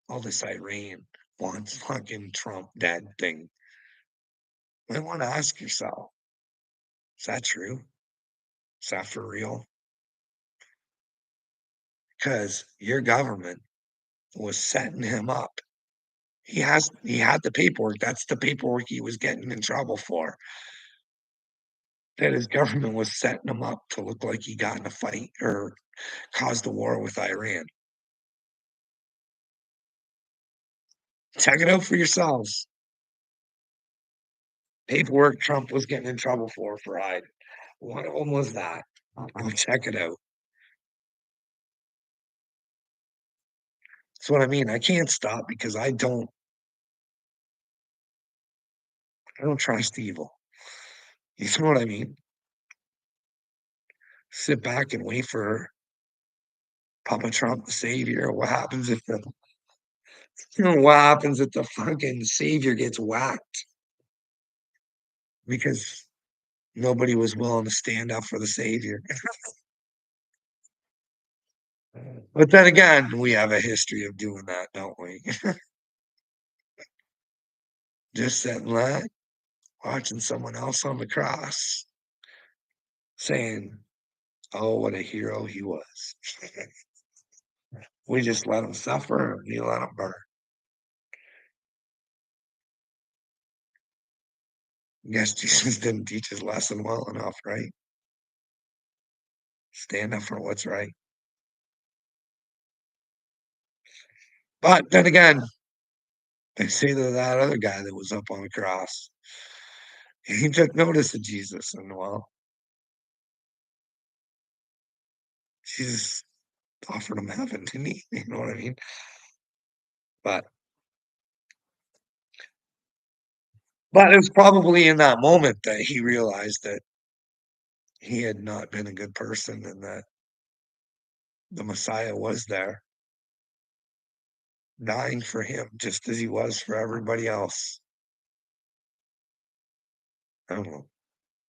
all this Iran wants fucking Trump dead thing. I wanna ask yourself, is that true? Is that for real? Because your government was setting him up. He had the paperwork. That's the paperwork he was getting in trouble for. That his government was setting him up to look like he got in a fight or caused a war with Iran. Check it out for yourselves. Paperwork Trump was getting in trouble for hiding. One of them was that. I'll check it out. That's what I mean. I can't stop because I don't trust evil. You know what I mean? Sit back and wait for Papa Trump, the savior. What happens if the what happens if the fucking savior gets whacked because nobody was willing to stand up for the savior? But then again, we have a history of doing that, don't we? Just sitting there, watching someone else on the cross, saying, "Oh, what a hero he was." We just let him suffer and we let him burn. Guess Jesus didn't teach his lesson well enough, right? Stand up for what's right. But then again, they say to that other guy that was up on the cross, he took notice of Jesus, and well, Jesus offered him heaven, didn't he? You know what I mean? But it was probably in that moment that he realized that he had not been a good person and that the Messiah was there dying for him just as he was for everybody else. I don't know.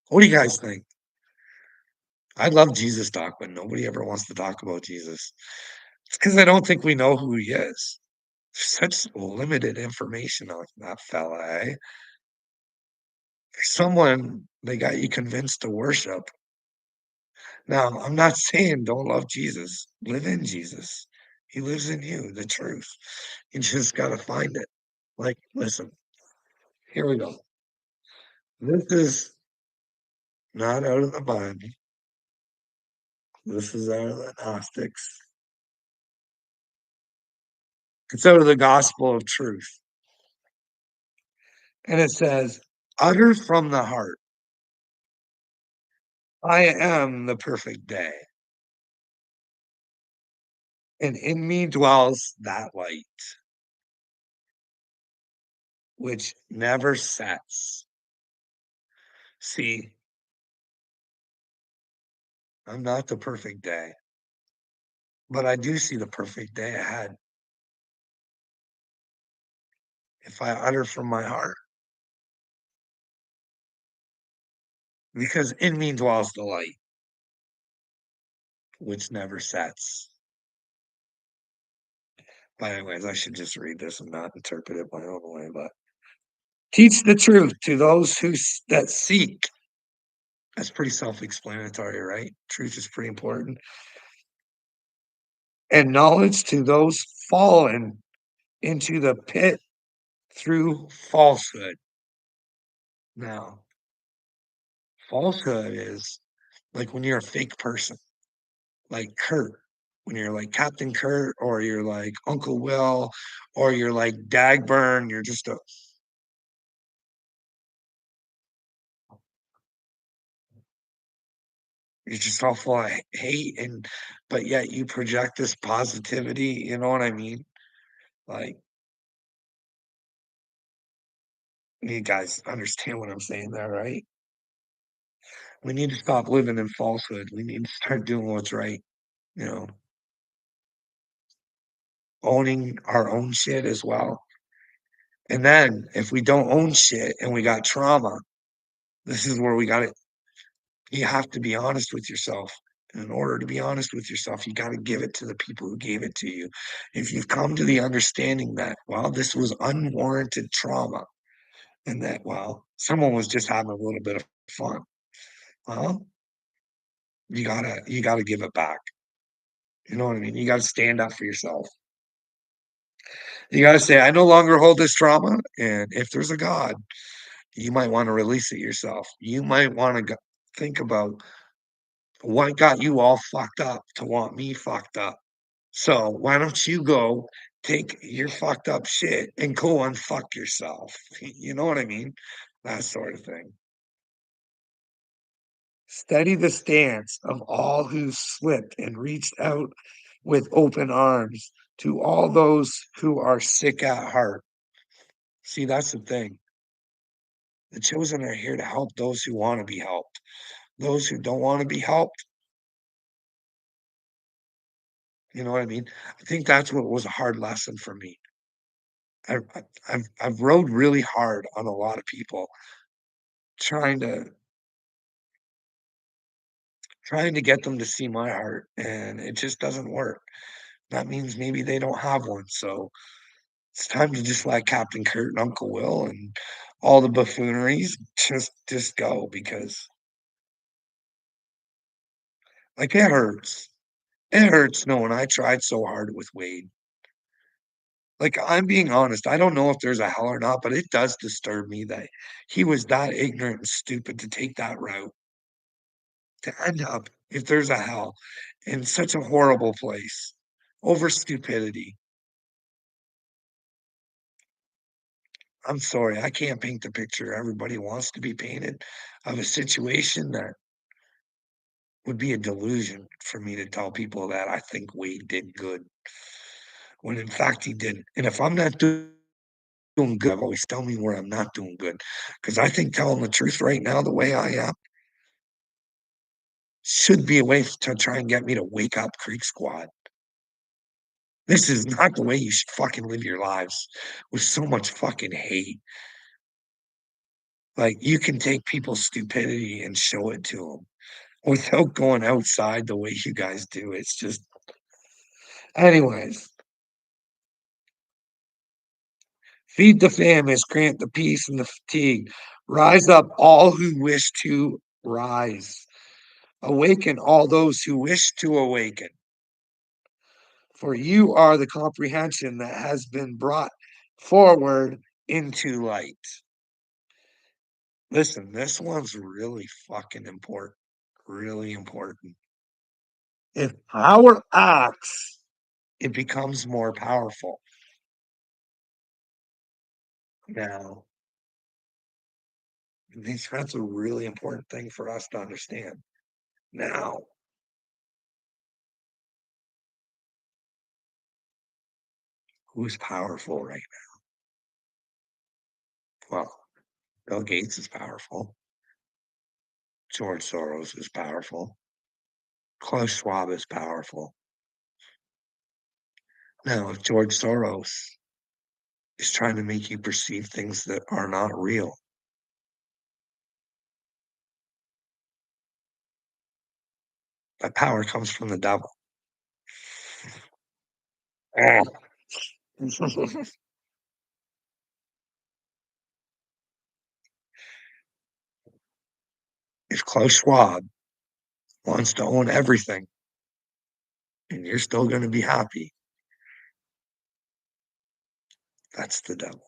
What do you guys think? I love Jesus talk, but nobody ever wants to talk about Jesus. It's because I don't think we know who he is. Such limited information on that fella, eh? Someone they got you convinced to worship. Now, I'm not saying don't love Jesus. Live in Jesus. He lives in you, the truth. You just gotta find it. Like, listen, here we go. This is not out of the Bible. This is out of the Gnostics. It's out of the gospel of truth. And it says, utter from the heart, I am the perfect day, and in me dwells that light, which never sets. See, I'm not the perfect day, but I do see the perfect day ahead if I utter from my heart, because in me dwells the light, which never sets. But anyways, I should just read this and not interpret it my own way. But teach the truth to those that seek. That's pretty self-explanatory, right? Truth is pretty important. And knowledge to those fallen into the pit through falsehood. Now, falsehood is like when you're a fake person, like Kurt, when you're like Captain Kurt, or you're like Uncle Will, or you're like Dagburn, you're just all full of hate, and but yet you project this positivity, you know what I mean? Like, you guys understand what I'm saying there, right? We need to stop living in falsehood. We need to start doing what's right, you know, owning our own shit as well. And then if we don't own shit and we got trauma, this is where we got it. You have to be honest with yourself. And in order to be honest with yourself, you got to give it to the people who gave it to you. If you've come to the understanding that, well, this was unwarranted trauma and that, well, someone was just having a little bit of fun, well, you gotta give it back. You know what I mean? You gotta stand up for yourself. You gotta say, I no longer hold this trauma. And if there's a God, you might want to release it yourself. You might want to think about what got you all fucked up to want me fucked up. So why don't you go take your fucked up shit and go unfuck yourself? You know what I mean? That sort of thing. Steady the stance of all who slipped and reached out with open arms to all those who are sick at heart. See, that's the thing. The chosen are here to help those who want to be helped. Those who don't want to be helped, you know what I mean? I think that's what was a hard lesson for me. I've rode really hard on a lot of people trying to get them to see my heart, and it just doesn't work. That means maybe they don't have one. So it's time to just let Captain Kurt and Uncle Will and all the buffooneries just go, because like it hurts. It hurts knowing I tried so hard with Wade. Like, I'm being honest, I don't know if there's a hell or not, but it does disturb me that he was that ignorant and stupid to take that route, to end up, if there's a hell, in such a horrible place over stupidity. I'm sorry, I can't paint the picture everybody wants to be painted of a situation that would be a delusion for me to tell people that I think Wade did good, when in fact he didn't. And if I'm not doing good, always tell me where I'm not doing good, because I think telling the truth right now the way I am should be a way to try and get me to wake up Creek Squad. This is not the way you should fucking live your lives with so much fucking hate. Like, you can take people's stupidity and show it to them without going outside the way you guys do. It's just anyways, feed the famished, grant the peace and the fatigue. Rise up all who wish to rise. Awaken all those who wish to awaken. For you are the comprehension that has been brought forward into light. Listen, this one's really fucking important. Really important. If power acts, it becomes more powerful. Now, that's a really important thing for us to understand. Now, who's powerful right now? Well, Bill Gates is powerful. George Soros is powerful. Klaus Schwab is powerful. Now, if George Soros is trying to make you perceive things that are not real, that power comes from the devil. Ah. If Klaus Schwab wants to own everything and you're still going to be happy, that's the devil.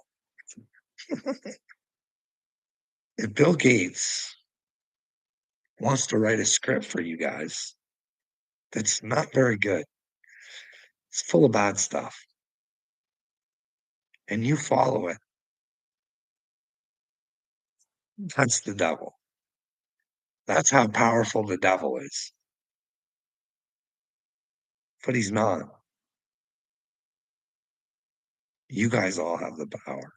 If Bill Gates wants to write a script for you guys that's not very good, it's full of bad stuff, and you follow it, that's the devil. That's how powerful the devil is. But he's not. You guys all have the power.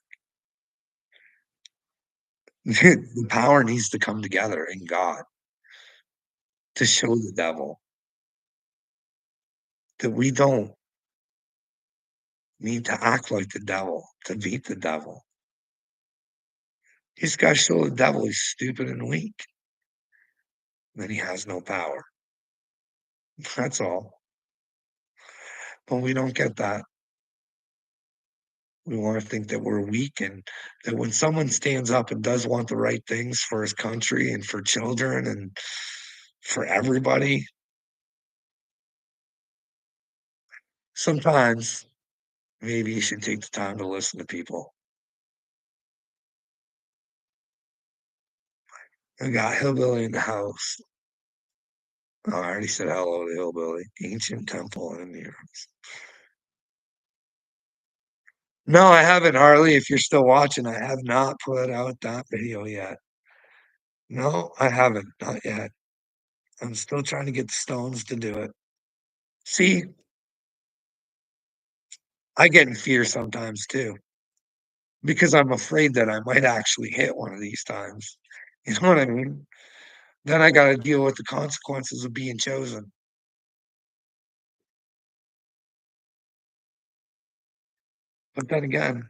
The power needs to come together in God to show the devil that we don't need to act like the devil to beat the devil. He's got to show the devil he's stupid and weak, that he has no power. That's all. But we don't get that. We want to think that we're weak and that when someone stands up and does want the right things for his country and for children and for everybody, sometimes maybe you should take the time to listen to people. I got Hillbilly in the house. Oh, I already said hello to Hillbilly. Ancient Temple in New York. No, I haven't, Harley. If you're still watching, I have not put out that video yet. No, I haven't. Not yet. I'm still trying to get the Stones to do it. See, I get in fear sometimes too because I'm afraid that I might actually hit one of these times. You know what I mean? Then I got to deal with the consequences of being chosen. But then again,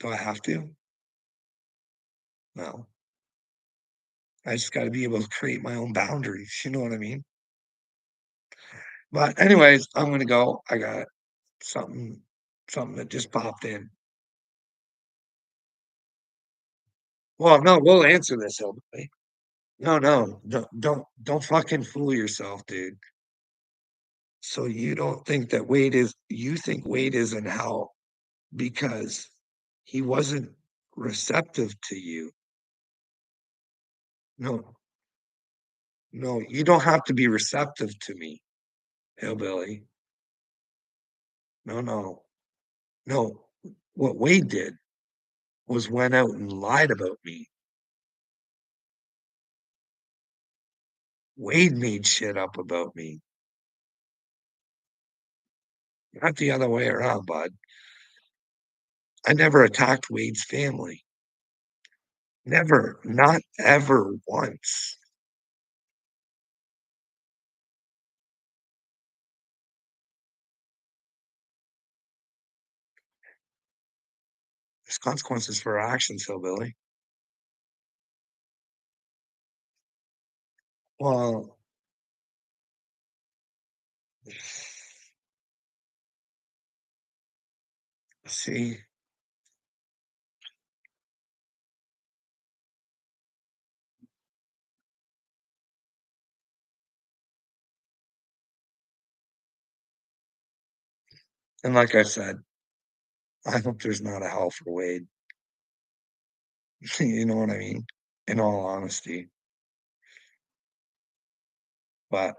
do I have to? No. I just got to be able to create my own boundaries. You know what I mean? But anyways, I'm gonna go. I got something, something that just popped in. Well, no, we'll answer this, Hillbilly. No, no, don't fucking fool yourself, dude. So you don't think that Wade is you think Wade is in hell because he wasn't receptive to you. No, no, you don't have to be receptive to me, hillbilly. No, no, no. What Wade did was went out and lied about me. Wade made shit up about me, not the other way around, bud. I never attacked Wade's family. Never, not ever once. There's consequences for our actions, hillbilly. Well, see, and like I said, I hope there's not a hell for Wade. You know what I mean? In all honesty, but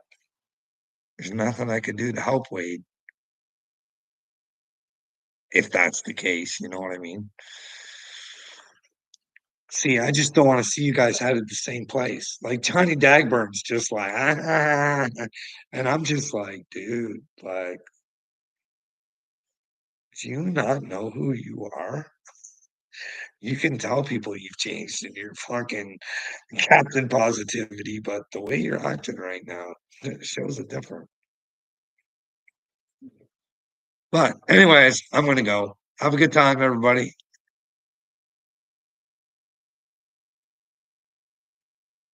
there's nothing I could do to help Wade if that's the case. You know what I mean? See, I just don't want to see you guys headed the same place. Like Johnny Dagburn's just like, and I'm just like, dude, like, do you not know who you are? You can tell people you've changed and you're fucking Captain Positivity, but the way you're acting right now it shows it different. But anyways, I'm gonna go. Have a good time, everybody.